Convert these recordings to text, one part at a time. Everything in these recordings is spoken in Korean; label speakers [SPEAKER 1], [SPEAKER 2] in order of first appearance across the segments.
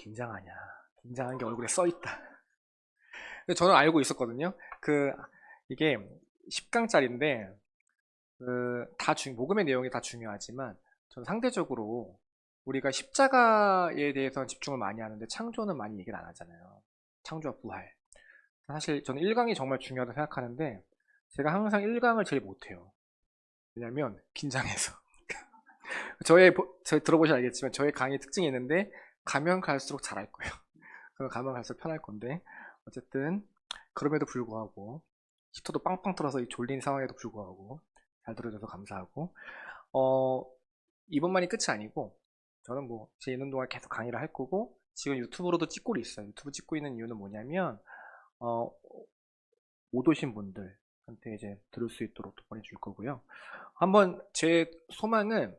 [SPEAKER 1] 긴장하냐. 긴장한 게 얼굴에 써있다. 근데 저는 알고 있었거든요. 이게 10강짜리인데, 복음의 내용이 다 중요하지만, 저는 상대적으로 우리가 십자가에 대해서는 집중을 많이 하는데, 창조는 많이 얘기를 안 하잖아요. 창조와 부활. 사실 저는 1강이 정말 중요하다고 생각하는데, 제가 항상 1강을 제일 못해요. 왜냐면, 긴장해서. 저희 들어보시면 알겠지만, 저의 강의 특징이 있는데, 가면 갈수록 잘할 거예요. 그럼 가면 갈수록 편할 건데, 어쨌든, 그럼에도 불구하고, 히터도 빵빵 틀어서 이 졸린 상황에도 불구하고, 잘 들어줘서 감사하고, 어, 이번만이 끝이 아니고, 저는 뭐, 제 있는 동안 계속 강의를 할 거고, 지금 유튜브로도 찍고 있어요. 유튜브 찍고 있는 이유는 뭐냐면, 어, 못 오신 분들한테 이제 들을 수 있도록 또 보내줄 거고요. 한번 제 소망은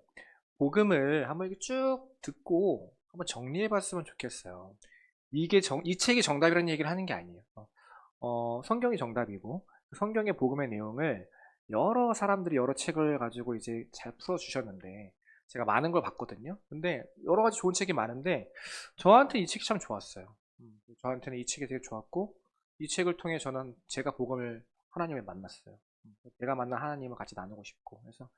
[SPEAKER 1] 복음을 한번 이렇게 쭉 듣고 한번 정리해 봤으면 좋겠어요. 이 책이 정답이라는 얘기를 하는 게 아니에요. 성경이 정답이고, 성경의 복음의 내용을 여러 사람들이 여러 책을 가지고 이제 잘 풀어주셨는데, 제가 많은 걸 봤거든요. 근데 여러 가지 좋은 책이 많은데, 저한테 이 책이 참 좋았어요. 저한테는 이 책이 되게 좋았고, 이 책을 통해 저는 제가 복음을 하나님을 만났어요. 내가 만난 하나님을 같이 나누고 싶고, 그래서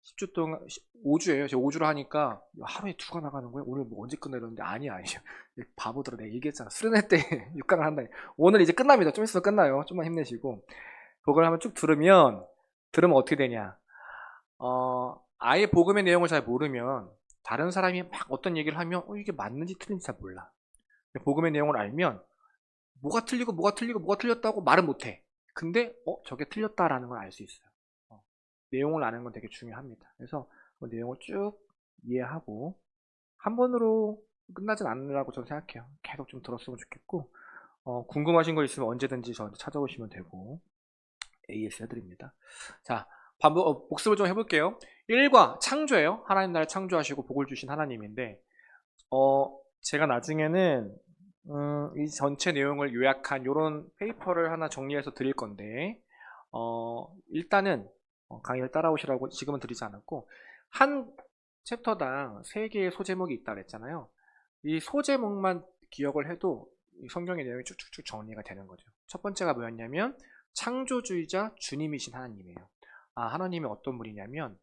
[SPEAKER 1] 10주 동안, 5주예요. 제가 5주를 하니까 하루에 2가 나가는 거예요. 오늘 뭐 언제 끝내려는데 아니야. 바보들아, 내가 얘기했잖아. 수련회 때 6강을 한다. 오늘 이제 끝납니다. 좀 있어서 끝나요. 좀만 힘내시고. 그걸 한번 쭉 들으면 어떻게 되냐. 아예 복음의 내용을 잘 모르면 다른 사람이 막 어떤 얘기를 하면 이게 맞는지 틀린지 잘 몰라. 복음의 내용을 알면 뭐가 틀리고 뭐가 틀리고 뭐가 틀렸다고 말은 못해. 근데 저게 틀렸다라는 걸 알 수 있어요. 내용을 아는 건 되게 중요합니다. 그래서 그 내용을 쭉 이해하고 한 번으로 끝나진 않으라고 저는 생각해요. 계속 좀 들었으면 좋겠고, 궁금하신 거 있으면 언제든지 저한테 찾아오시면 되고, AS 해드립니다. 자, 복습을 좀 해볼게요. 1과 창조예요. 하나님 나라를 창조하시고 복을 주신 하나님인데, 제가 나중에는 이 전체 내용을 요약한 이런 페이퍼를 하나 정리해서 드릴 건데, 일단은 강의를 따라오시라고 지금은 드리지 않았고, 한 챕터당 3개의 소제목이 있다고 했잖아요. 이 소제목만 기억을 해도 이 성경의 내용이 쭉쭉쭉 정리가 되는 거죠. 첫 번째가 뭐였냐면 창조주의자 주님이신 하나님이에요. 하나님이 어떤 분이냐면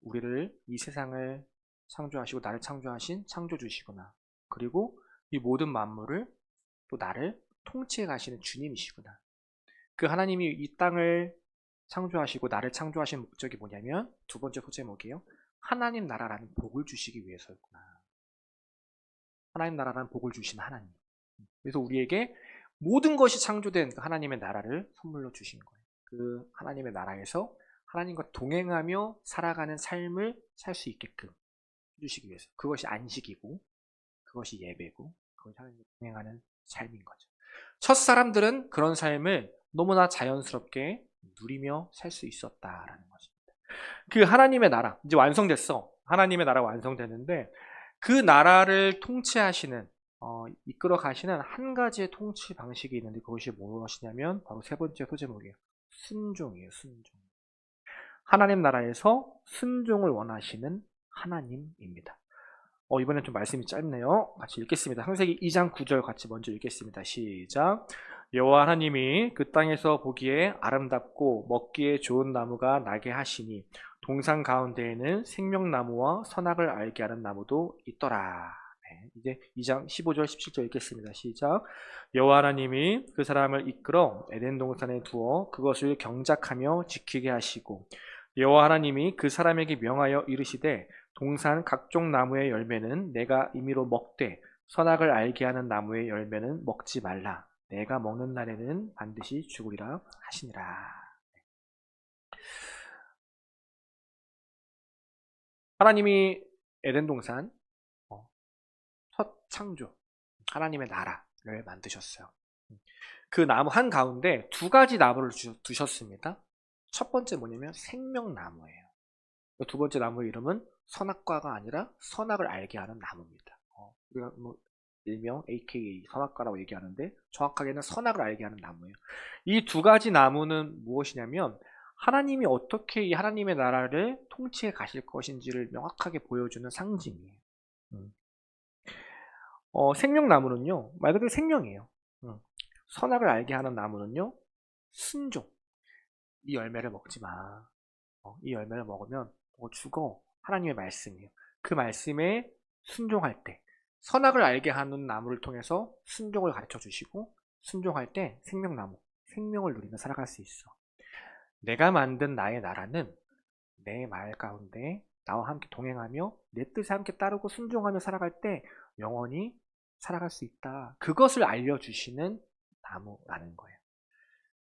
[SPEAKER 1] 우리를, 이 세상을 창조하시고 나를 창조하신 창조주시구나. 그리고 이 모든 만물을, 또 나를 통치해 가시는 주님이시구나. 그 하나님이 이 땅을 창조하시고 나를 창조하신 목적이 뭐냐면, 두 번째 소제목이에요. 하나님 나라라는 복을 주시기 위해서였구나. 하나님 나라라는 복을 주신 하나님. 그래서 우리에게 모든 것이 창조된 그 하나님의 나라를 선물로 주신 거예요. 그 하나님의 나라에서 하나님과 동행하며 살아가는 삶을 살 수 있게끔 해주시기 위해서. 그것이 안식이고, 그것이 예배고, 그것이 하나님과 동행하는 삶인 거죠. 첫 사람들은 그런 삶을 너무나 자연스럽게 누리며 살 수 있었다라는 것입니다. 그 하나님의 나라, 이제 완성됐어. 하나님의 나라가 완성되는데, 그 나라를 통치하시는, 이끌어 가시는 한 가지의 통치 방식이 있는데, 그것이 무엇이냐면 바로 세 번째 소제목이에요. 순종이에요. 순종. 하나님 나라에서 순종을 원하시는 하나님입니다. 이번엔 좀 말씀이 짧네요. 같이 읽겠습니다. 창세기 2장 9절 같이 먼저 읽겠습니다. 시작. 여호와 하나님이 그 땅에서 보기에 아름답고 먹기에 좋은 나무가 나게 하시니 동산 가운데에는 생명나무와 선악을 알게 하는 나무도 있더라. 네, 이제 2장 15절 17절 읽겠습니다. 시작. 여호와 하나님이 그 사람을 이끌어 에덴 동산에 두어 그것을 경작하며 지키게 하시고, 여호와 하나님이 그 사람에게 명하여 이르시되 동산 각종 나무의 열매는 내가 임의로 먹되 선악을 알게 하는 나무의 열매는 먹지 말라. 내가 먹는 날에는 반드시 죽으리라 하시니라. 하나님이 에덴 동산 첫 창조, 하나님의 나라를 만드셨어요. 그 나무 한가운데 두 가지 나무를 두셨습니다. 첫 번째 뭐냐면 생명나무예요. 두 번째 나무의 이름은 선악과가 아니라 선악을 알게 하는 나무입니다. 우리가 뭐 일명 AKA 선악과라고 얘기하는데, 정확하게는 선악을 알게 하는 나무예요. 이 두 가지 나무는 무엇이냐면 하나님이 어떻게 이 하나님의 나라를 통치해 가실 것인지를 명확하게 보여주는 상징이에요. 생명나무는요, 말 그대로 생명이에요. 선악을 알게 하는 나무는요, 순종. 이 열매를 먹지 마. 이 열매를 먹으면 너 죽어. 하나님의 말씀이에요. 그 말씀에 순종할 때, 선악을 알게 하는 나무를 통해서 순종을 가르쳐 주시고, 순종할 때 생명나무, 생명을 누리며 살아갈 수 있어. 내가 만든 나의 나라는 내 말 가운데 나와 함께 동행하며 내 뜻에 함께 따르고 순종하며 살아갈 때 영원히 살아갈 수 있다. 그것을 알려주시는 나무라는 거예요.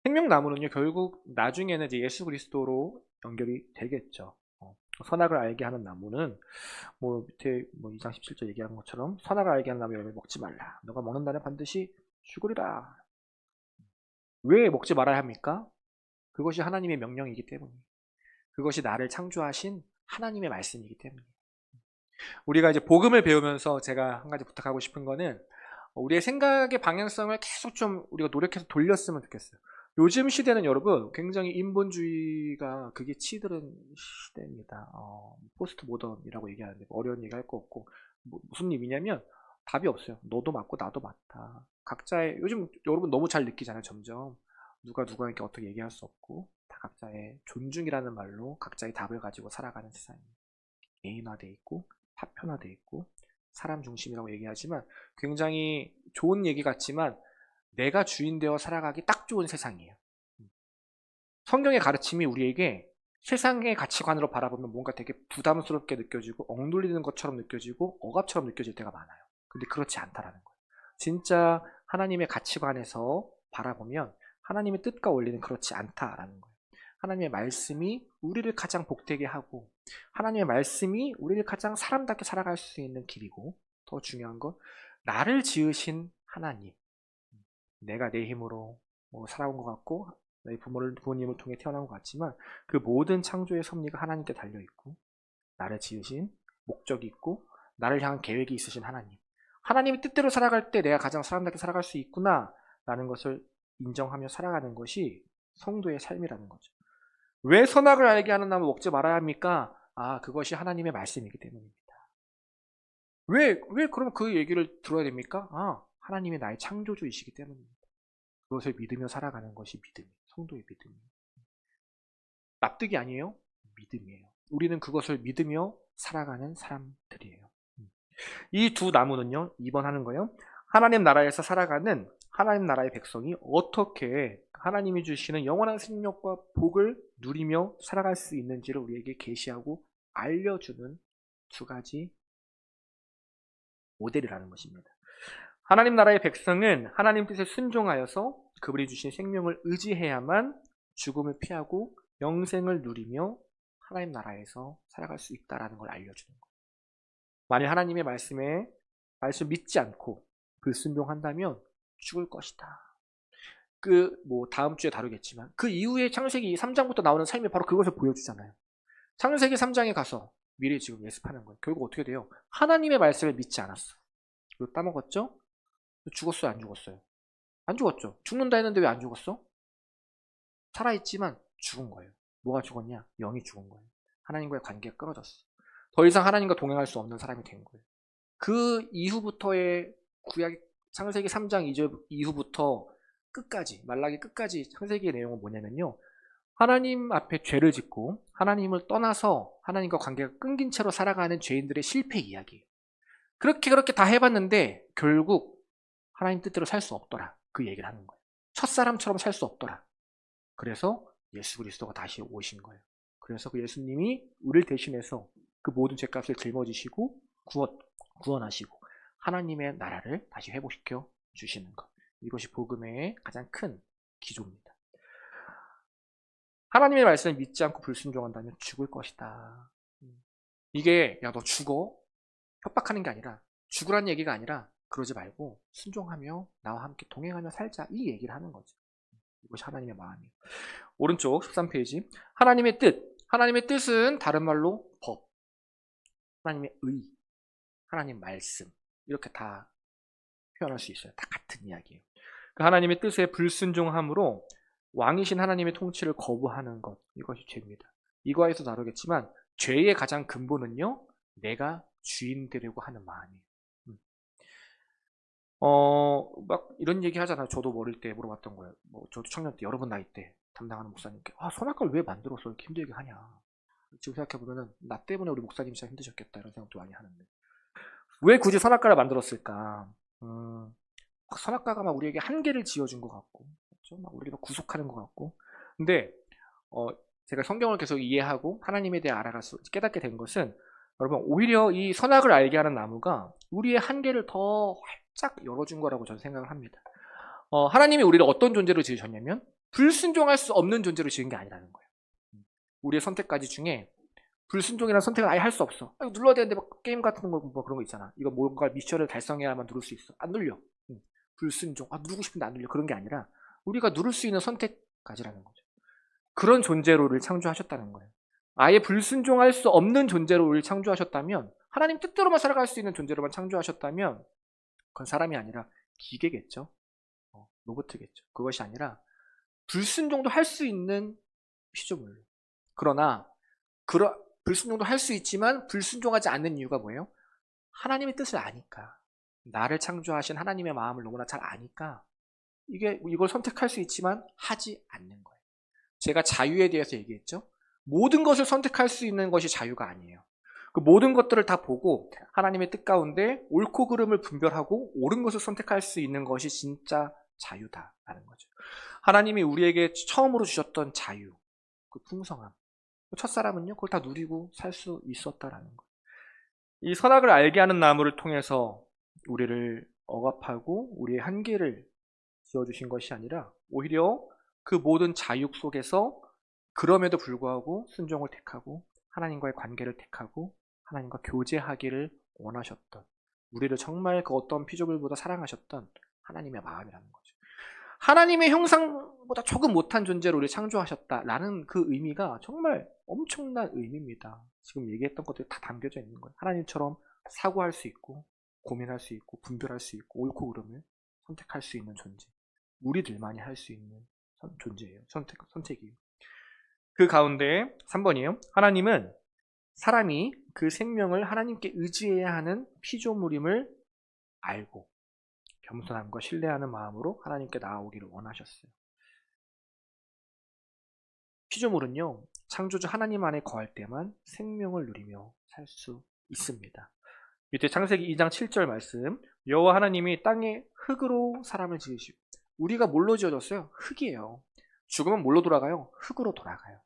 [SPEAKER 1] 생명나무는요, 결국 나중에는 이제 예수 그리스도로 연결이 되겠죠. 선악을 알게 하는 나무는 뭐 밑에 뭐 2장 17절 얘기한 것처럼 선악을 알게 하는 나무 열매 먹지 말라. 너가 먹는 날에 반드시 죽으리라. 왜 먹지 말아야 합니까? 그것이 하나님의 명령이기 때문이에요. 그것이 나를 창조하신 하나님의 말씀이기 때문이에요. 우리가 이제 복음을 배우면서 제가 한 가지 부탁하고 싶은 거는 우리의 생각의 방향성을 계속 좀 우리가 노력해서 돌렸으면 좋겠어요. 요즘 시대는 여러분 굉장히 인본주의가 그게 치드는 시대입니다. 포스트 모던이라고 얘기하는데 어려운 얘기 할 거 없고 무슨 의미냐면 답이 없어요. 너도 맞고 나도 맞다. 각자의 요즘 여러분 너무 잘 느끼잖아요. 점점 누가 누구에게 어떻게 얘기할 수 없고 다 각자의 존중이라는 말로 각자의 답을 가지고 살아가는 세상입니다. 개인화돼 있고 파편화돼 있고 사람 중심이라고 얘기하지만 굉장히 좋은 얘기 같지만 내가 주인 되어 살아가기 딱 좋은 세상이에요. 성경의 가르침이 우리에게 세상의 가치관으로 바라보면 뭔가 되게 부담스럽게 느껴지고 억눌리는 것처럼 느껴지고 억압처럼 느껴질 때가 많아요. 근데 그렇지 않다라는 거예요. 진짜 하나님의 가치관에서 바라보면 하나님의 뜻과 원리는 그렇지 않다라는 거예요. 하나님의 말씀이 우리를 가장 복되게 하고 하나님의 말씀이 우리를 가장 사람답게 살아갈 수 있는 길이고 더 중요한 건 나를 지으신 하나님, 내가 내 힘으로 살아온 것 같고 내 부모님을 통해 태어난 것 같지만 그 모든 창조의 섭리가 하나님께 달려있고 나를 지으신 목적이 있고 나를 향한 계획이 있으신 하나님, 하나님의 뜻대로 살아갈 때 내가 가장 사람답게 살아갈 수 있구나 라는 것을 인정하며 살아가는 것이 성도의 삶이라는 거죠. 왜 선악을 알게 하는 나무 먹지 말아야 합니까? 그것이 하나님의 말씀이기 때문입니다. 왜 그럼 그 얘기를 들어야 됩니까? 하나님이 나의 창조주이시기 때문입니다. 그것을 믿으며 살아가는 것이 믿음이에요. 성도의 믿음이에요. 납득이 아니에요? 믿음이에요. 우리는 그것을 믿으며 살아가는 사람들이에요. 이 두 나무는요, 2번 하는 거예요. 하나님 나라에서 살아가는 하나님 나라의 백성이 어떻게 하나님이 주시는 영원한 생명과 복을 누리며 살아갈 수 있는지를 우리에게 계시하고 알려주는 두 가지 모델이라는 것입니다. 하나님 나라의 백성은 하나님 뜻에 순종하여서 그분이 주신 생명을 의지해야만 죽음을 피하고 영생을 누리며 하나님 나라에서 살아갈 수 있다는 걸 알려주는 거예요. 만일 하나님의 말씀 믿지 않고 불순종한다면 죽을 것이다. 다음 주에 다루겠지만 그 이후에 창세기 3장부터 나오는 삶이 바로 그것을 보여주잖아요. 창세기 3장에 가서 미리 지금 예습하는 거예요. 결국 어떻게 돼요? 하나님의 말씀을 믿지 않았어. 그리고 따먹었죠? 죽었어요? 안 죽었어요? 안 죽었죠. 죽는다 했는데 왜 안 죽었어? 살아있지만 죽은 거예요. 뭐가 죽었냐? 영이 죽은 거예요. 하나님과의 관계가 끊어졌어. 더 이상 하나님과 동행할 수 없는 사람이 된 거예요. 그 이후부터의 구약 창세기 3장 2절 이후부터 끝까지 말라기 끝까지 창세기의 내용은 뭐냐면요. 하나님 앞에 죄를 짓고 하나님을 떠나서 하나님과 관계가 끊긴 채로 살아가는 죄인들의 실패 이야기예요. 그렇게 다 해봤는데 결국 하나님 뜻대로 살 수 없더라. 그 얘기를 하는 거예요. 첫사람처럼 살 수 없더라. 그래서 예수 그리스도가 다시 오신 거예요. 그래서 그 예수님이 우리를 대신해서 그 모든 죄값을 짊어지시고 구원하시고 하나님의 나라를 다시 회복시켜 주시는 것. 이것이 복음의 가장 큰 기조입니다. 하나님의 말씀을 믿지 않고 불순종한다면 죽을 것이다. 이게 야 너 죽어? 협박하는 게 아니라 죽으라는 얘기가 아니라 그러지 말고 순종하며 나와 함께 동행하며 살자 이 얘기를 하는 거죠. 이것이 하나님의 마음이에요. 오른쪽 13페이지 하나님의 뜻. 하나님의 뜻은 다른 말로 법, 하나님의 의, 하나님 말씀 이렇게 다 표현할 수 있어요. 다 같은 이야기예요. 그 하나님의 뜻에 불순종함으로 왕이신 하나님의 통치를 거부하는 것 이것이 죄입니다. 이거에서 다루겠지만 죄의 가장 근본은요 내가 주인 되려고 하는 마음이에요. 막 이런 얘기 하잖아요. 저도 어릴 때 물어봤던 거예요. 뭐 저도 청년 때 여러분 나이 때 담당하는 목사님께 선악과를 왜 만들어서 이렇게 힘들게 하냐. 지금 생각해보면은 나 때문에 우리 목사님 진짜 힘드셨겠다 이런 생각도 많이 하는데 왜 굳이 선악과를 만들었을까? 막 선악과가 막 우리에게 한계를 지어준 것 같고, 그렇죠? 막 우리를 구속하는 것 같고. 근데 어, 제가 성경을 계속 이해하고 하나님에 대해 깨닫게 된 것은 여러분 오히려 이 선악을 알게 하는 나무가 우리의 한계를 더 활짝 열어준 거라고 저는 생각을 합니다. 하나님이 우리를 어떤 존재로 지으셨냐면 불순종할 수 없는 존재로 지은 게 아니라는 거예요. 우리의 선택까지 중에 불순종이라는 선택을 아예 할 수 없어. 눌러야 되는데 막 게임 같은 거 뭐 그런 거 있잖아. 이거 뭔가 미션을 달성해야만 누를 수 있어. 안 눌려. 불순종. 누르고 싶은데 안 눌려. 그런 게 아니라 우리가 누를 수 있는 선택까지라는 거죠. 그런 존재로 우리를 창조하셨다는 거예요. 아예 불순종할 수 없는 존재로 우리를 창조하셨다면 하나님 뜻대로만 살아갈 수 있는 존재로만 창조하셨다면 그건 사람이 아니라 기계겠죠. 로봇이겠죠. 그것이 아니라 불순종도 할 수 있는 피조물로. 그러나 불순종도 할 수 있지만 불순종하지 않는 이유가 뭐예요? 하나님의 뜻을 아니까. 나를 창조하신 하나님의 마음을 너무나 잘 아니까 이걸 선택할 수 있지만 하지 않는 거예요. 제가 자유에 대해서 얘기했죠. 모든 것을 선택할 수 있는 것이 자유가 아니에요. 그 모든 것들을 다 보고 하나님의 뜻 가운데 옳고 그름을 분별하고 옳은 것을 선택할 수 있는 것이 진짜 자유다라는 거죠. 하나님이 우리에게 처음으로 주셨던 자유, 그 풍성함. 첫사람은요, 그걸 다 누리고 살 수 있었다라는 거예요. 이 선악을 알게 하는 나무를 통해서 우리를 억압하고 우리의 한계를 지어주신 것이 아니라 오히려 그 모든 자유 속에서 그럼에도 불구하고 순종을 택하고 하나님과의 관계를 택하고 하나님과 교제하기를 원하셨던 우리를 정말 그 어떤 피조물보다 사랑하셨던 하나님의 마음이라는 거죠. 하나님의 형상보다 조금 못한 존재로 우리를 창조하셨다라는 그 의미가 정말 엄청난 의미입니다. 지금 얘기했던 것들이 다 담겨져 있는 거예요. 하나님처럼 사고할 수 있고 고민할 수 있고 분별할 수 있고 옳고 그름을 선택할 수 있는 존재. 우리들만이 할 수 있는 존재예요. 선택이에요. 그 가운데 3번이에요. 하나님은 사람이 그 생명을 하나님께 의지해야 하는 피조물임을 알고 겸손함과 신뢰하는 마음으로 하나님께 나아오기를 원하셨어요. 피조물은요, 창조주 하나님 안에 거할 때만 생명을 누리며 살 수 있습니다. 밑에 창세기 2장 7절 말씀, 여호와 하나님이 땅에 흙으로 사람을 지으시고, 우리가 뭘로 지어졌어요? 흙이에요. 죽으면 뭘로 돌아가요? 흙으로 돌아가요.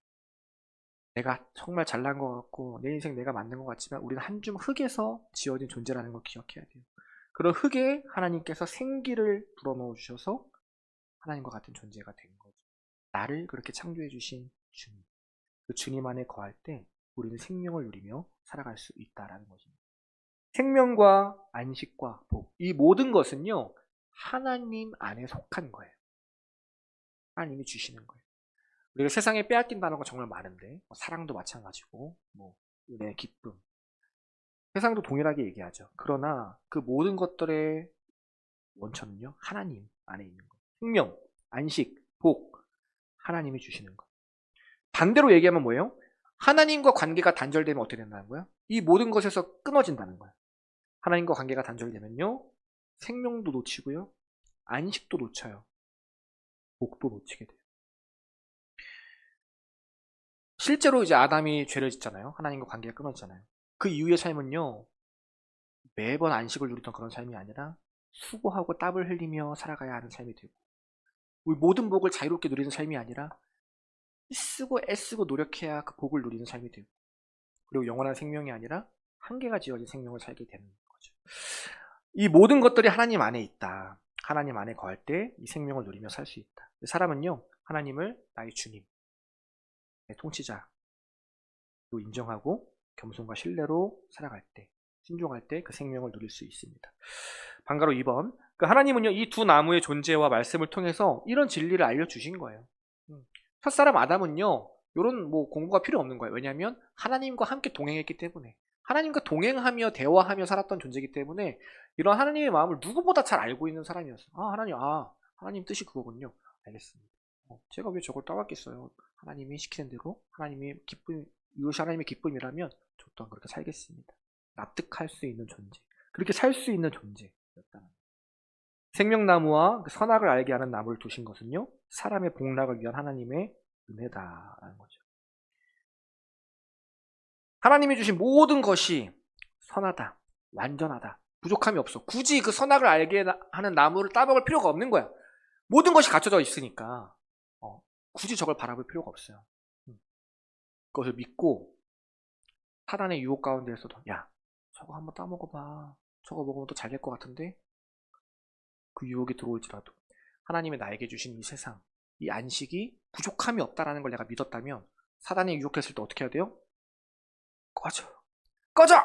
[SPEAKER 1] 내가 정말 잘난 것 같고 내 인생 내가 만든 것 같지만 우리는 한 줌 흙에서 지어진 존재라는 걸 기억해야 돼요. 그런 흙에 하나님께서 생기를 불어넣어 주셔서 하나님과 같은 존재가 된 거죠. 나를 그렇게 창조해 주신 주님. 그 주님 안에 거할 때 우리는 생명을 누리며 살아갈 수 있다라는 것입니다. 생명과 안식과 복, 이 모든 것은요, 하나님 안에 속한 거예요. 하나님이 주시는 거예요. 우리가 세상에 빼앗긴다는 건 정말 많은데, 사랑도 마찬가지고, 은혜, 기쁨. 세상도 동일하게 얘기하죠. 그러나 그 모든 것들의 원천은요, 하나님 안에 있는 거예요. 생명, 안식, 복, 하나님이 주시는 거. 반대로 얘기하면 뭐예요? 하나님과 관계가 단절되면 어떻게 된다는 거예요? 이 모든 것에서 끊어진다는 거예요. 하나님과 관계가 단절되면요, 생명도 놓치고요, 안식도 놓쳐요. 복도 놓치게 돼요. 실제로 이제 아담이 죄를 짓잖아요. 하나님과 관계가 끊어지잖아요. 그 이후의 삶은요, 매번 안식을 누리던 그런 삶이 아니라 수고하고 땀을 흘리며 살아가야 하는 삶이 되고, 우리 모든 복을 자유롭게 누리는 삶이 아니라 쓰고 애쓰고 노력해야 그 복을 누리는 삶이 되고, 그리고 영원한 생명이 아니라 한계가 지어진 생명을 살게 되는 거죠. 이 모든 것들이 하나님 안에 있다. 하나님 안에 거할 때 이 생명을 누리며 살 수 있다. 사람은요, 하나님을 나의 주님, 내 통치자로 인정하고 겸손과 신뢰로 살아갈 때, 순종할 때 그 생명을 누릴 수 있습니다. 방가로 2번. 그 하나님은요, 이 두 나무의 존재와 말씀을 통해서 이런 진리를 알려주신 거예요. 첫사람 아담은요, 이런 공부가 필요 없는 거예요. 왜냐하면 하나님과 함께 동행했기 때문에, 하나님과 동행하며 대화하며 살았던 존재이기 때문에 이런 하나님의 마음을 누구보다 잘 알고 있는 사람이었어요. 하나님 뜻이 그거군요. 알겠습니다. 제가 왜 저걸 따왔겠어요? 하나님이 시키는 대로 이것이 하나님의 기쁨이라면 저 또한 그렇게 살겠습니다. 납득할 수 있는 존재, 그렇게 살 수 있는 존재였다는 거예요. 생명나무와 그 선악을 알게 하는 나무를 두신 것은요, 사람의 복락을 위한 하나님의 은혜다라는 거죠. 하나님이 주신 모든 것이 선하다, 완전하다, 부족함이 없어. 굳이 그 선악을 알게 하는 나무를 따먹을 필요가 없는 거야. 모든 것이 갖춰져 있으니까 굳이 저걸 바라볼 필요가 없어요. 그것을 믿고 사단의 유혹 가운데에서도 야, 저거 한번 따먹어봐. 저거 먹으면 또 잘 될 것 같은데? 그 유혹이 들어올지라도 하나님이 나에게 주신 이 세상, 이 안식이 부족함이 없다라는 걸 내가 믿었다면 사단이 유혹했을 때 어떻게 해야 돼요? 꺼져! 꺼져!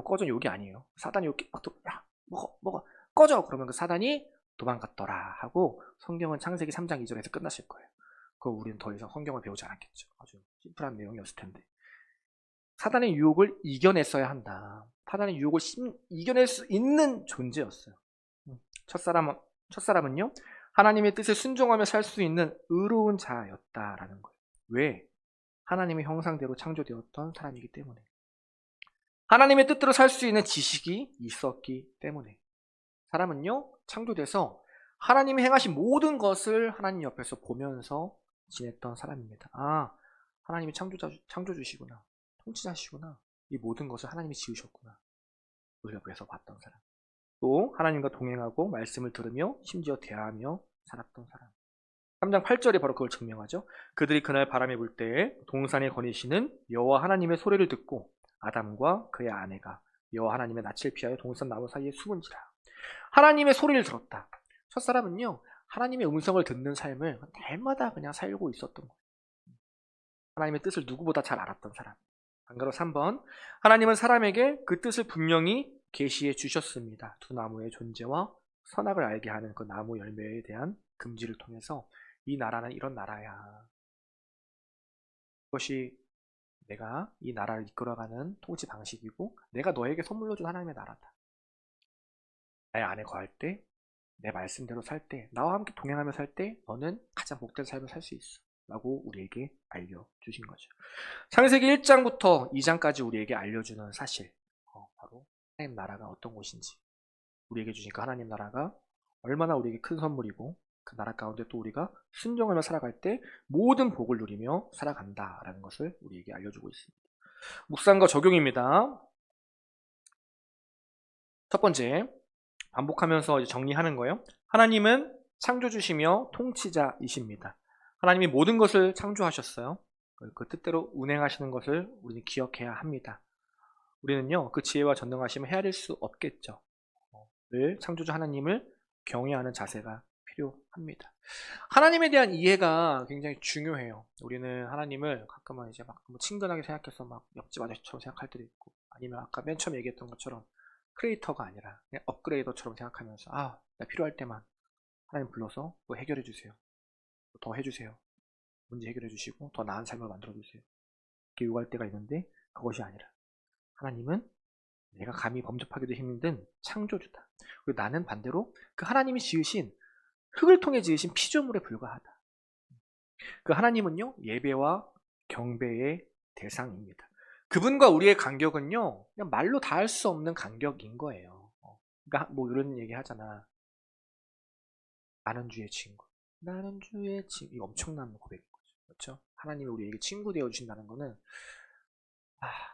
[SPEAKER 1] 꺼져 유혹이 아니에요. 사단이 유혹이 막 야, 먹어. 꺼져! 그러면 그 사단이 도망갔더라 하고 성경은 창세기 3장 2절에서 끝났을 거예요. 그거 우리는 더 이상 성경을 배우지 않았겠죠. 아주 심플한 내용이었을 텐데. 사단의 유혹을 이겨냈어야 한다. 사단의 유혹을 이겨낼 수 있는 존재였어요. 첫사람은요, 하나님의 뜻에 순종하며 살 수 있는 의로운 자였다라는 거예요. 왜? 하나님의 형상대로 창조되었던 사람이기 때문에. 하나님의 뜻대로 살 수 있는 지식이 있었기 때문에. 사람은요, 창조돼서 하나님이 행하신 모든 것을 하나님 옆에서 보면서 지냈던 사람입니다. 아, 하나님이 창조주시구나. 통치자시구나. 이 모든 것을 하나님이 지으셨구나. 우리 옆에서 봤던 사람. 또 하나님과 동행하고 말씀을 들으며 심지어 대하며 살았던 사람. 3장 8절이 바로 그걸 증명하죠. 그들이 그날 바람이 불 때에 동산에 거니시는 여호와 하나님의 소리를 듣고 아담과 그의 아내가 여호와 하나님의 낯을 피하여 동산 나무 사이에 숨은지라. 하나님의 소리를 들었다. 첫사람은요, 하나님의 음성을 듣는 삶을 날마다 그냥 살고 있었던 거예요. 하나님의 뜻을 누구보다 잘 알았던 사람. 반가로 3번. 하나님은 사람에게 그 뜻을 분명히 계시해 주셨습니다. 두 나무의 존재와 선악을 알게 하는 그 나무 열매에 대한 금지를 통해서 이 나라는 이런 나라야. 그것이 내가 이 나라를 이끌어가는 통치 방식이고 내가 너에게 선물로 준 하나님의 나라다. 나의 안에 거할 때, 내 말씀대로 살 때, 나와 함께 동행하며 살 때 너는 가장 복된 삶을 살 수 있어 라고 우리에게 알려주신 거죠. 창세기 1장부터 2장까지 우리에게 알려주는 사실, 바로 하나님 나라가 어떤 곳인지, 우리에게 주신 그 하나님 나라가 얼마나 우리에게 큰 선물이고 그 나라 가운데 또 우리가 순종하며 살아갈 때 모든 복을 누리며 살아간다라는 것을 우리에게 알려주고 있습니다. 묵상과 적용입니다. 첫 번째, 반복하면서 정리하는 거예요. 하나님은 창조주시며 통치자이십니다. 하나님이 모든 것을 창조하셨어요. 그 뜻대로 운행하시는 것을 우리는 기억해야 합니다. 우리는요, 그 지혜와 전능하심을 헤아릴 수 없겠죠. 늘 창조주 하나님을 경외하는 자세가 필요합니다. 하나님에 대한 이해가 굉장히 중요해요. 우리는 하나님을 가끔은 이제 막 친근하게 생각해서 막 옆집 아저씨처럼 생각할 때도 있고, 아니면 아까 맨 처음 얘기했던 것처럼 크리에이터가 아니라 그냥 업그레이더처럼 생각하면서 나 필요할 때만 하나님 불러서 뭐 해결해 주세요. 더 해주세요. 문제 해결해 주시고 더 나은 삶을 만들어 주세요. 이렇게 요구할 때가 있는데 그것이 아니라 하나님은 내가 감히 범접하기도 힘든 창조주다. 그리고 나는 반대로 그 하나님이 지으신 흙을 통해 지으신 피조물에 불과하다. 그 하나님은요, 예배와 경배의 대상입니다. 그분과 우리의 간격은요, 그냥 말로 다 할 수 없는 간격인 거예요. 그러니까 뭐 이런 얘기 하잖아. 나는 주의 친구. 나는 주의 친구. 이 엄청난 고백인 거죠. 그렇죠? 하나님이 우리에게 친구 되어 주신다는 거는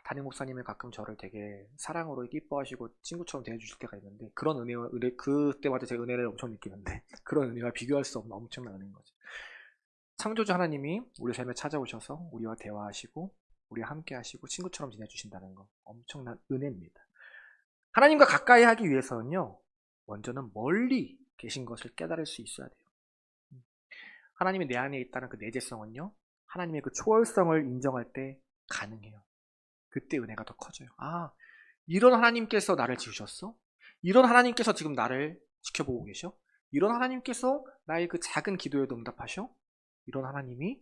[SPEAKER 1] 담임 목사님은 가끔 저를 되게 사랑으로 기뻐하시고 친구처럼 대해주실 때가 있는데 그런 은혜 그때마다 제가 은혜를 엄청 느끼는데 그런 은혜와 비교할 수 없는 엄청난 은혜인 거죠. 창조주 하나님이 우리 삶에 찾아오셔서 우리와 대화하시고 우리와 함께 하시고 친구처럼 지내주신다는 건 엄청난 은혜입니다. 하나님과 가까이 하기 위해서는요, 먼저는 멀리 계신 것을 깨달을 수 있어야 돼요. 하나님이 내 안에 있다는 그 내재성은요, 하나님의 그 초월성을 인정할 때 가능해요. 그때 은혜가 더 커져요. 이런 하나님께서 나를 지으셨어? 이런 하나님께서 지금 나를 지켜보고 계셔? 이런 하나님께서 나의 그 작은 기도에도 응답하셔? 이런 하나님이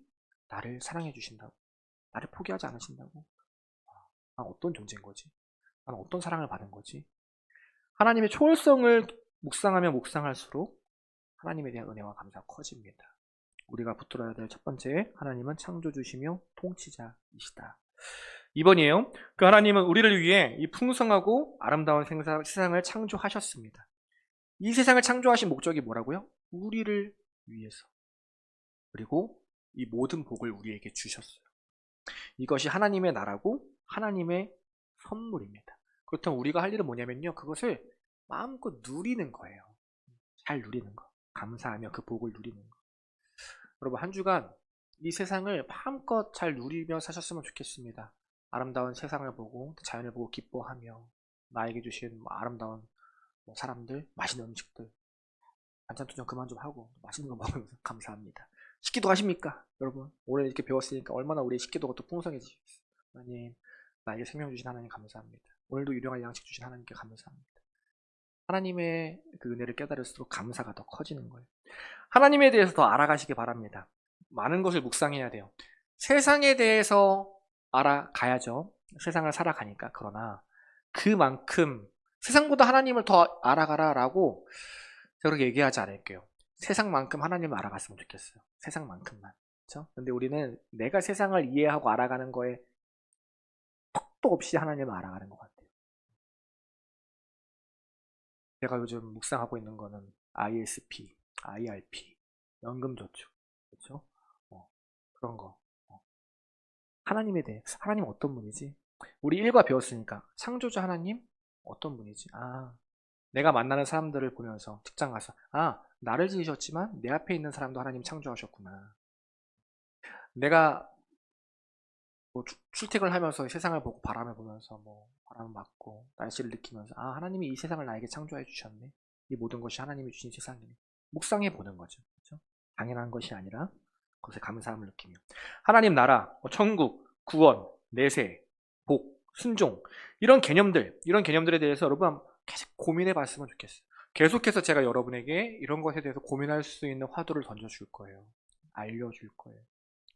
[SPEAKER 1] 나를 사랑해 주신다고, 나를 포기하지 않으신다고. 난 어떤 존재인 거지? 난 어떤 사랑을 받은 거지? 하나님의 초월성을 묵상하며 묵상할수록 하나님에 대한 은혜와 감사가 커집니다. 우리가 붙들어야 될 첫 번째, 하나님은 창조주시며 통치자이시다. 2번이에요. 그 하나님은 우리를 위해 이 풍성하고 아름다운 세상을 창조하셨습니다. 이 세상을 창조하신 목적이 뭐라고요? 우리를 위해서. 그리고 이 모든 복을 우리에게 주셨어요. 이것이 하나님의 나라고 하나님의 선물입니다. 그렇다면 우리가 할 일은 뭐냐면요. 그것을 마음껏 누리는 거예요. 잘 누리는 거. 감사하며 그 복을 누리는 거. 여러분 한 주간 이 세상을 마음껏 잘 누리며 사셨으면 좋겠습니다. 아름다운 세상을 보고 자연을 보고 기뻐하며 나에게 주신 아름다운 사람들, 맛있는 음식들, 반찬투정 그만 좀 하고 맛있는 거 먹으면서 감사합니다. 식기도 하십니까? 여러분 오늘 이렇게 배웠으니까 얼마나 우리의 식기도가 또 풍성해지겠어요. 하나님 나에게 생명 주신 하나님 감사합니다. 오늘도 유령한 양식 주신 하나님께 감사합니다. 하나님의 그 은혜를 깨달을수록 감사가 더 커지는 거예요. 하나님에 대해서 더 알아가시기 바랍니다. 많은 것을 묵상해야 돼요. 세상에 대해서 알아가야죠. 세상을 살아가니까. 그러나 그만큼 세상보다 하나님을 더 알아가라라고 제가 그렇게 얘기하지 않을게요. 세상만큼 하나님을 알아갔으면 좋겠어요. 세상만큼만. 그렇죠? 근데 우리는 내가 세상을 이해하고 알아가는 거에 턱도 없이 하나님을 알아가는 것 같아요. 제가 요즘 묵상하고 있는 거는 ISP, IRP, 연금저축, 그렇죠? 그런 거. 하나님에 대해 하나님 어떤 분이지? 우리 일과 배웠으니까 창조주 하나님 어떤 분이지? 내가 만나는 사람들을 보면서 직장 가서 나를 지으셨지만 내 앞에 있는 사람도 하나님 창조하셨구나. 내가 출퇴근을 하면서 세상을 보고 바람을 보면서 바람을 맞고 날씨를 느끼면서 하나님이 이 세상을 나에게 창조해 주셨네. 이 모든 것이 하나님이 주신 세상이네. 묵상해 보는 거죠. 그렇죠? 당연한 것이 아니라 그것에 감사함을 느끼며 하나님 나라, 천국, 구원, 내세, 복, 순종 이런 개념들에 대해서 여러분 계속 고민해 봤으면 좋겠어요. 계속해서 제가 여러분에게 이런 것에 대해서 고민할 수 있는 화두를 던져줄 거예요. 알려줄 거예요.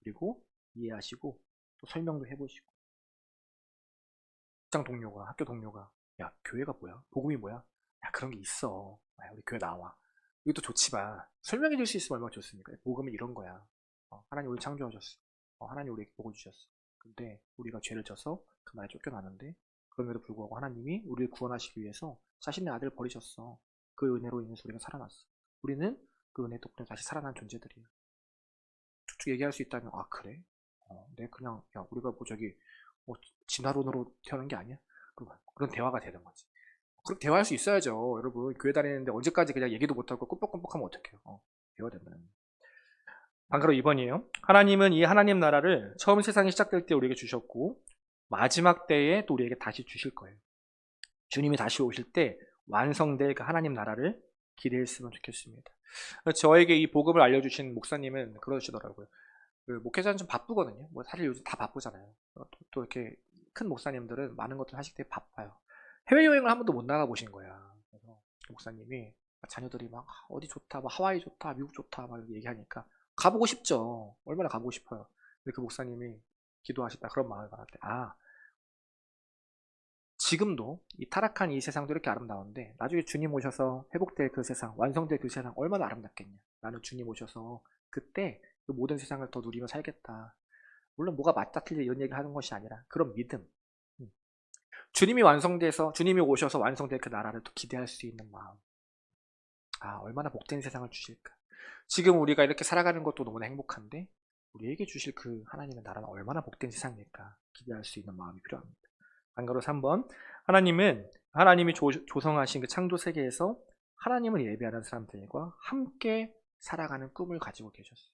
[SPEAKER 1] 그리고 이해하시고 또 설명도 해보시고 직장 동료가 학교 동료가 야 교회가 뭐야? 복음이 뭐야? 야 그런 게 있어. 우리 교회 나와. 이것도 좋지만 설명해 줄 수 있으면 얼마나 좋습니까? 복음은 이런 거야. 하나님 우리 창조하셨어. 하나님 우리에게 복을 주셨어. 근데 우리가 죄를 져서 그 말에 쫓겨나는데 그럼에도 불구하고 하나님이 우리를 구원하시기 위해서 자신의 아들을 버리셨어. 그 은혜로 인해서 우리가 살아났어. 우리는 그 은혜 덕분에 다시 살아난 존재들이에요. 쭉쭉 얘기할 수 있다면 그래? 내 그냥 야 우리가 진화론으로 태어난 게 아니야? 그런 대화가 되는 거지. 그렇게 대화할 수 있어야죠. 여러분 교회 다니는데 언제까지 그냥 얘기도 못하고 꿀뻑꿀뻑하면 어떡해요. 대화 된다는. 방금 2번이에요. 하나님은 이 하나님 나라를 처음 세상이 시작될 때 우리에게 주셨고 마지막 때에 또 우리에게 다시 주실 거예요. 주님이 다시 오실 때 완성될 그 하나님 나라를 기대했으면 좋겠습니다. 저에게 이 복음을 알려주신 목사님은 그러시더라고요. 그 목회자는 좀 바쁘거든요. 사실 요즘 다 바쁘잖아요. 또 이렇게 큰 목사님들은 많은 것들 하실 때 바빠요. 해외여행을 한 번도 못 나가보신 거야. 그래서 목사님이 자녀들이 막 어디 좋다, 하와이 좋다, 미국 좋다 막 얘기하니까 가보고 싶죠. 얼마나 가보고 싶어요. 근데 그 목사님이 기도하셨다 그런 마음을 받았대. 지금도 이 타락한 이 세상도 이렇게 아름다운데 나중에 주님 오셔서 회복될 그 세상, 완성될 그 세상 얼마나 아름답겠냐. 나는 주님 오셔서 그때 그 모든 세상을 더 누리며 살겠다. 물론 뭐가 맞다 틀리다 이런 얘기를 하는 것이 아니라 그런 믿음. 주님이 오셔서 완성될 그 나라를 또 기대할 수 있는 마음. 얼마나 복된 세상을 주실까. 지금 우리가 이렇게 살아가는 것도 너무나 행복한데 우리에게 주실 그 하나님의 나라는 얼마나 복된 세상일까 기대할 수 있는 마음이 필요합니다. 한가로 3번 하나님이 조성하신 그 창조 세계에서 하나님을 예배하는 사람들과 함께 살아가는 꿈을 가지고 계셨어요.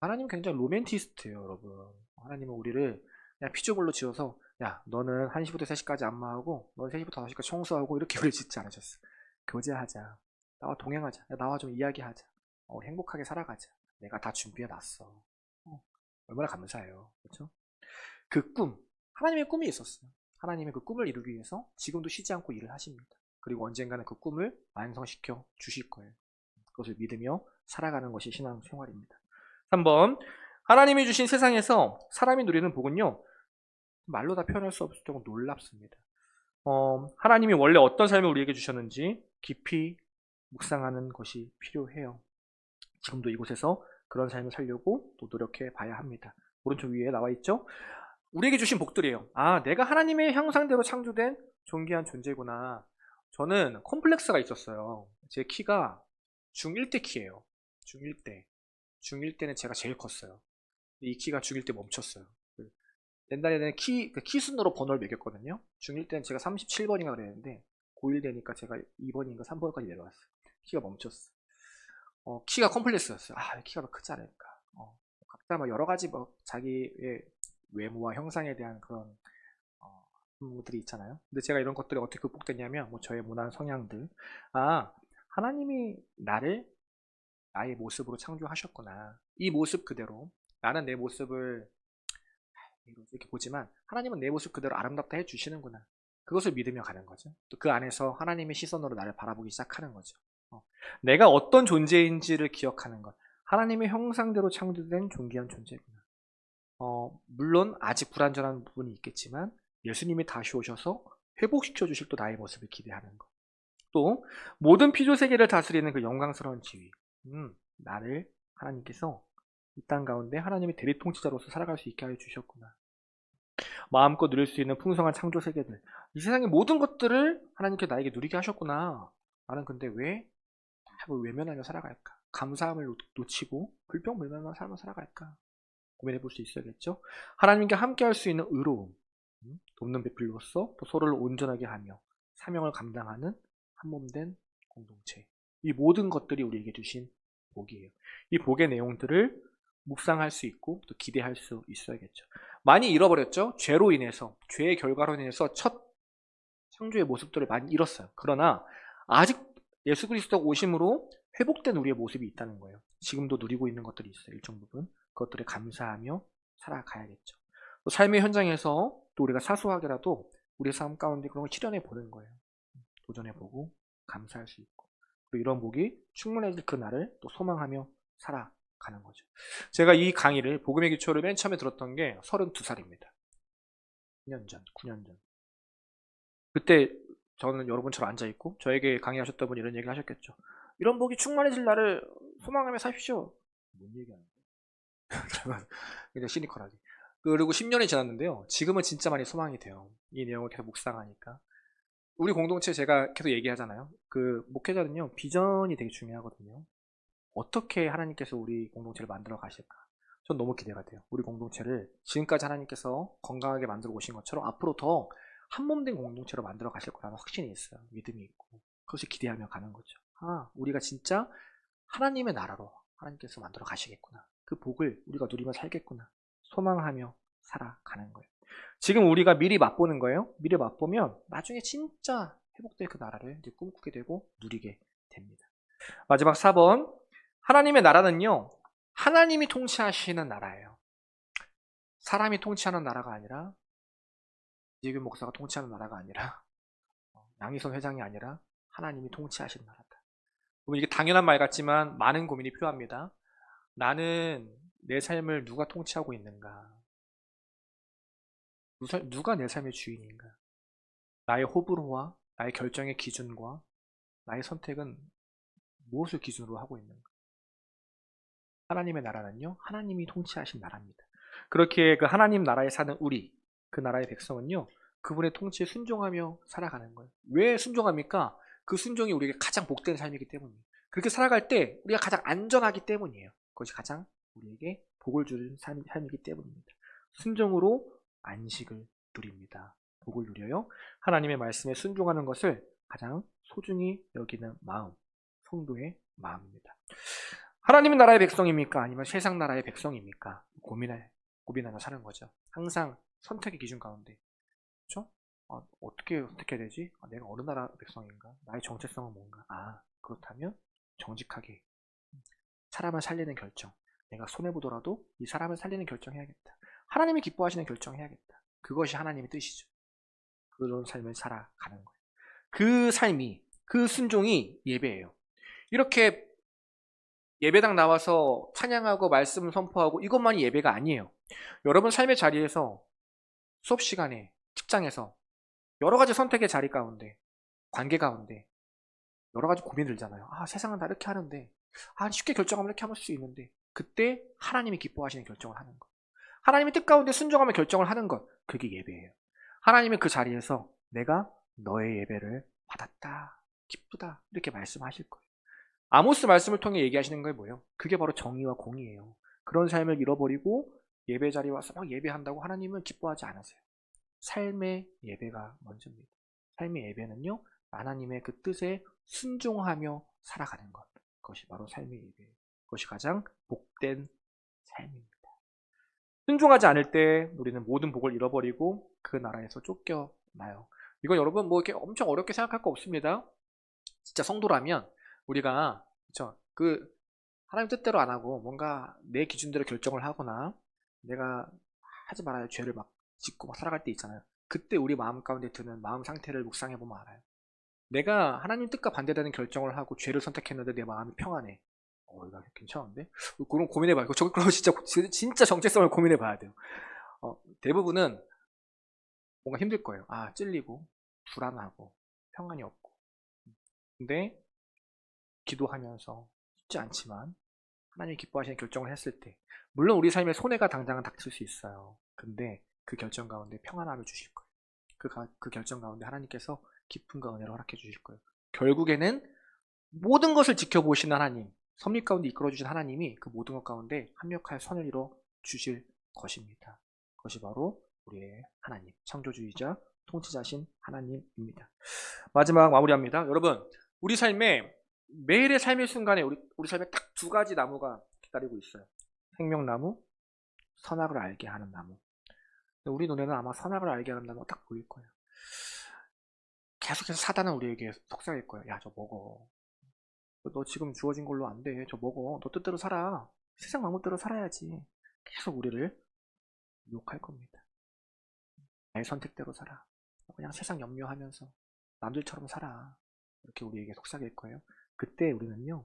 [SPEAKER 1] 하나님은 굉장히 로맨티스트예요, 여러분. 하나님은 우리를 그냥 피조물로 지어서 야 너는 1시부터 3시까지 안마하고 너는 3시부터 5시까지 청소하고 이렇게 우리를 짓지 않으셨어. 교제하자. 나와 동행하자. 야, 나와 좀 이야기하자. 행복하게 살아가자. 내가 다 준비해놨어. 얼마나 감사해요. 그렇죠? 그 꿈, 하나님의 꿈이 있었어요. 하나님의 그 꿈을 이루기 위해서 지금도 쉬지 않고 일을 하십니다. 그리고 언젠가는 그 꿈을 완성시켜 주실 거예요. 그것을 믿으며 살아가는 것이 신앙생활입니다. 3번 하나님이 주신 세상에서 사람이 누리는 복은요 말로 다 표현할 수 없을 정도로 놀랍습니다. 하나님이 원래 어떤 삶을 우리에게 주셨는지 깊이 묵상하는 것이 필요해요. 지금도 이곳에서 그런 삶을 살려고 또 노력해 봐야 합니다. 오른쪽 위에 나와 있죠? 우리에게 주신 복들이에요. 내가 하나님의 형상대로 창조된 존귀한 존재구나. 저는 콤플렉스가 있었어요. 제 키가 중1 때 키예요. 중1 때. 중1 때는 제가 제일 컸어요. 이 키가 중1 때 멈췄어요. 옛날에는 키 순으로 번호를 매겼거든요. 중1 때는 제가 37번인가 그랬는데, 고1 되니까 제가 2번인가 3번까지 내려왔어요. 키가 멈췄어. 키가 콤플렉스였어요. 아, 키가 더 크지 않을까. 각자 뭐 여러 가지 뭐 자기의 외모와 형상에 대한 그런 것들이 있잖아요. 근데 제가 이런 것들이 어떻게 극복됐냐면, 뭐 저의 문화 성향들. 아, 하나님이 나의 모습으로 창조하셨구나. 이 모습 그대로. 나는 내 모습을 이렇게 보지만, 하나님은 내 모습 그대로 아름답다 해주시는구나. 그것을 믿으며 가는 거죠. 또 그 안에서 하나님의 시선으로 나를 바라보기 시작하는 거죠. 내가 어떤 존재인지를 기억하는 것. 하나님의 형상대로 창조된 존귀한 존재구나. 물론 아직 불완전한 부분이 있겠지만 예수님이 다시 오셔서 회복시켜 주실 또 나의 모습을 기대하는 것. 또 모든 피조 세계를 다스리는 그 영광스러운 지위. 나를 하나님께서 이 땅 가운데 하나님의 대리 통치자로서 살아갈 수 있게 하여 주셨구나. 마음껏 누릴 수 있는 풍성한 창조 세계들. 이 세상의 모든 것들을 하나님께 나에게 누리게 하셨구나. 나는 근데 왜 외면하며 살아갈까? 감사함을 놓치고 불평불만한 삶을 살아갈까? 고민해 볼 수 있어야겠죠. 하나님께 함께 할 수 있는 의로움, 돕는 배필로서 또 서로를 온전하게 하며 사명을 감당하는 한몸된 공동체. 이 모든 것들이 우리에게 주신 복이에요. 이 복의 내용들을 묵상할 수 있고 또 기대할 수 있어야겠죠. 많이 잃어버렸죠. 죄로 인해서, 죄의 결과로 인해서 첫 창조의 모습들을 많이 잃었어요. 그러나 아직 예수 그리스도 오심으로 회복된 우리의 모습이 있다는 거예요. 지금도 누리고 있는 것들이 있어요. 일정 부분. 그것들에 감사하며 살아가야겠죠. 또 삶의 현장에서 또 우리가 사소하게라도 우리의 삶 가운데 그런 걸 실현해 보는 거예요. 도전해보고 감사할 수 있고, 그리고 이런 복이 충분해질 그 날을 또 소망하며 살아가는 거죠. 제가 이 강의를, 복음의 기초를 맨 처음에 들었던 게 32살입니다. 9년 전. 그때 저는 여러분처럼 앉아있고 저에게 강의하셨던 분이 이런 얘기를 하셨겠죠. 이런 복이 충만해질 날을 소망하며 사십시오. 뭔 얘기하는 거예요? 그러면 굉장히 시니컬하게. 그리고 10년이 지났는데요. 지금은 진짜 많이 소망이 돼요. 이 내용을 계속 묵상하니까. 우리 공동체 제가 계속 얘기하잖아요. 그 목회자는요, 비전이 되게 중요하거든요. 어떻게 하나님께서 우리 공동체를 만들어 가실까? 전 너무 기대가 돼요. 우리 공동체를 지금까지 하나님께서 건강하게 만들어 오신 것처럼 앞으로 더 한몸된 공동체로 만들어 가실 거라는 확신이 있어요. 믿음이 있고. 그것을 기대하며 가는 거죠. 우리가 진짜 하나님의 나라로 하나님께서 만들어 가시겠구나. 그 복을 우리가 누리며 살겠구나. 소망하며 살아가는 거예요. 지금 우리가 미리 맛보는 거예요. 미리 맛보면 나중에 진짜 회복될 그 나라를 이제 꿈꾸게 되고 누리게 됩니다. 마지막 4번. 하나님의 나라는요, 하나님이 통치하시는 나라예요. 사람이 통치하는 나라가 아니라, 이재균 목사가 통치하는 나라가 아니라, 양희선 회장이 아니라 하나님이 통치하시는 나라다. 이게 당연한 말 같지만 많은 고민이 필요합니다. 나는 내 삶을 누가 통치하고 있는가? 누가 내 삶의 주인인가? 나의 호불호와 나의 결정의 기준과 나의 선택은 무엇을 기준으로 하고 있는가? 하나님의 나라는요, 하나님이 통치하신 나라입니다. 그렇게 그 하나님 나라에 사는 우리, 그 나라의 백성은요, 그분의 통치에 순종하며 살아가는 거예요. 왜 순종합니까? 그 순종이 우리에게 가장 복된 삶이기 때문이에요. 그렇게 살아갈 때 우리가 가장 안전하기 때문이에요. 그것이 가장 우리에게 복을 주는 삶이기 때문입니다. 순종으로 안식을 누립니다. 복을 누려요. 하나님의 말씀에 순종하는 것을 가장 소중히 여기는 마음, 성도의 마음입니다. 하나님의 나라의 백성입니까? 아니면 세상 나라의 백성입니까? 고민하며 사는 거죠. 항상 선택의 기준 가운데. 그렇죠? 어떻게 선택해야 되지? 내가 어느 나라 백성인가? 나의 정체성은 뭔가? 그렇다면 정직하게 사람을 살리는 결정. 내가 손해보더라도 이 사람을 살리는 결정해야겠다. 하나님이 기뻐하시는 결정해야겠다. 그것이 하나님의 뜻이죠. 그런 삶을 살아가는 거예요. 그 삶이, 그 순종이 예배예요. 이렇게 예배당 나와서 찬양하고 말씀을 선포하고 이것만이 예배가 아니에요. 여러분 삶의 자리에서, 수업 시간에, 직장에서 여러 가지 선택의 자리 가운데, 관계 가운데 여러 가지 고민이 들잖아요. 세상은 다 이렇게 하는데, 쉽게 결정하면 이렇게 할 수 있는데, 그때 하나님이 기뻐하시는 결정을 하는 것, 하나님의 뜻 가운데 순종하며 결정을 하는 것, 그게 예배예요. 하나님의 그 자리에서 내가 너의 예배를 받았다, 기쁘다 이렇게 말씀하실 거예요. 아모스 말씀을 통해 얘기하시는 게 뭐예요? 그게 바로 정의와 공의예요. 그런 삶을 잃어버리고 예배 자리에 와서 막 예배한다고 하나님은 기뻐하지 않으세요. 삶의 예배가 먼저입니다. 삶의 예배는요, 하나님의 그 뜻에 순종하며 살아가는 것. 그것이 바로 삶의 예배예요. 그것이 가장 복된 삶입니다. 순종하지 않을 때 우리는 모든 복을 잃어버리고 그 나라에서 쫓겨나요. 이건 여러분 뭐 이렇게 엄청 어렵게 생각할 거 없습니다. 진짜 성도라면 우리가 그쵸? 그 하나님 뜻대로 안 하고 뭔가 내 기준대로 결정을 하거나 내가 하지 말아야 할 죄를 막 짓고 막 살아갈 때 있잖아요. 그때 우리 마음 가운데 드는 마음 상태를 묵상해 보면 알아요. 내가 하나님 뜻과 반대되는 결정을 하고 죄를 선택했는데 내 마음이 평안해. 이거 괜찮은데? 그럼 고민해봐요. 그럼 진짜 정체성을 고민해봐야 돼요. 대부분은 뭔가 힘들 거예요. 찔리고 불안하고 평안이 없고. 근데 기도하면서 쉽지 않지만 하나님이 기뻐하시는 결정을 했을 때, 물론 우리 삶에 손해가 당장은 닥칠 수 있어요. 근데 그 결정 가운데 평안함을 주실 거예요. 그 결정 가운데 하나님께서 기쁨과 은혜를 허락해 주실 거예요. 결국에는 모든 것을 지켜보시는 하나님, 섭리 가운데 이끌어주신 하나님이 그 모든 것 가운데 합력하여 선을 이뤄 주실 것입니다. 그것이 바로 우리의 하나님, 창조주의자, 통치자신 하나님입니다. 마지막 마무리합니다. 여러분, 우리 삶에 매일의 삶의 순간에 우리 삶에 딱 두 가지 나무가 기다리고 있어요. 생명나무, 선악을 알게 하는 나무. 우리 눈에는 아마 선악을 알게 하는 나무가 딱 보일 거예요. 계속해서 사단은 우리에게 속삭일 거예요. 야, 저 먹어. 너 지금 주어진 걸로 안 돼. 저 먹어. 너 뜻대로 살아. 세상 마음대로 살아야지. 계속 우리를 유혹할 겁니다. 나의 선택대로 살아. 그냥 세상 염려하면서 남들처럼 살아. 이렇게 우리에게 속삭일 거예요. 그때 우리는요,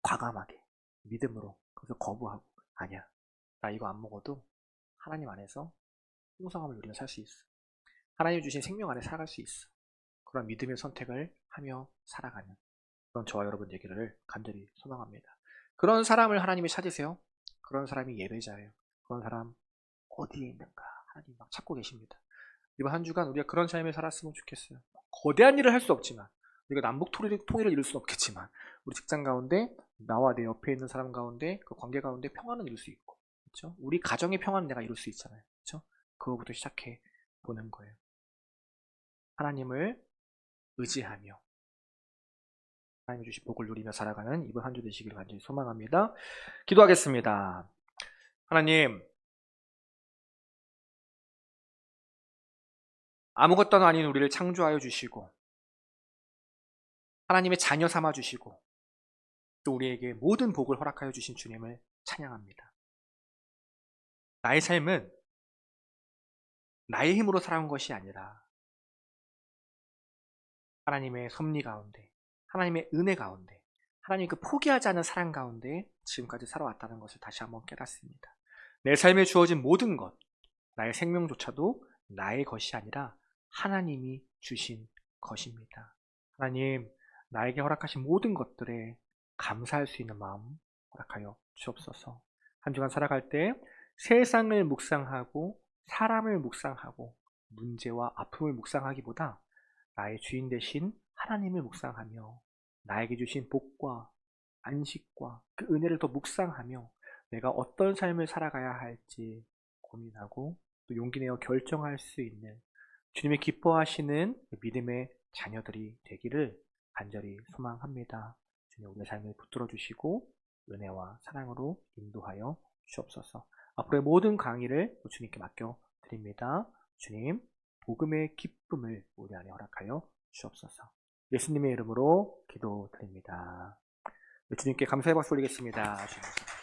[SPEAKER 1] 과감하게 믿음으로 그래서 거부하고, 아니야, 나 이거 안 먹어도 하나님 안에서 풍성함을 누리며 살 수 있어. 하나님 주신 생명 안에 살아갈 수 있어. 그런 믿음의 선택을 하며 살아가는 그런 저와 여러분 되기를 간절히 소망합니다. 그런 사람을 하나님이 찾으세요. 그런 사람이 예배자예요. 그런 사람 어디에 있는가 하나님 막 찾고 계십니다. 이번 한 주간 우리가 그런 삶을 살았으면 좋겠어요. 거대한 일을 할 수 없지만, 우리가 남북 통일을 이룰 수는 없겠지만, 우리 직장 가운데 나와 내 옆에 있는 사람 가운데 그 관계 가운데 평안은 이룰 수 있고, 그렇죠? 우리 가정의 평안은 내가 이룰 수 있잖아요. 그렇죠? 그거부터 시작해 보는 거예요. 하나님을 의지하며 하나님이 주신 복을 누리며 살아가는 이번 한 주 되시기를 간절히 소망합니다. 기도하겠습니다. 하나님, 아무것도 아닌 우리를 창조하여 주시고 하나님의 자녀 삼아 주시고 또 우리에게 모든 복을 허락하여 주신 주님을 찬양합니다. 나의 삶은 나의 힘으로 살아온 것이 아니라 하나님의 섭리 가운데, 하나님의 은혜 가운데, 하나님 그 포기하지 않은 사랑 가운데 지금까지 살아왔다는 것을 다시 한번 깨닫습니다. 내 삶에 주어진 모든 것, 나의 생명조차도 나의 것이 아니라 하나님이 주신 것입니다. 하나님, 나에게 허락하신 모든 것들에 감사할 수 있는 마음 허락하여 주옵소서. 한 주간 살아갈 때 세상을 묵상하고 사람을 묵상하고 문제와 아픔을 묵상하기보다 나의 주인 되신 하나님을 묵상하며 나에게 주신 복과 안식과 그 은혜를 더 묵상하며 내가 어떤 삶을 살아가야 할지 고민하고 또 용기 내어 결정할 수 있는 주님의 기뻐하시는 믿음의 자녀들이 되기를 간절히 소망합니다. 주님 우리의 삶을 붙들어 주시고 은혜와 사랑으로 인도하여 주옵소서. 앞으로의 모든 강의를 주님께 맡겨 드립니다. 주님 복음의 기쁨을 우리 안에 허락하여 주옵소서. 예수님의 이름으로 기도드립니다. 주님께 감사의 박수 올리겠습니다. 주님.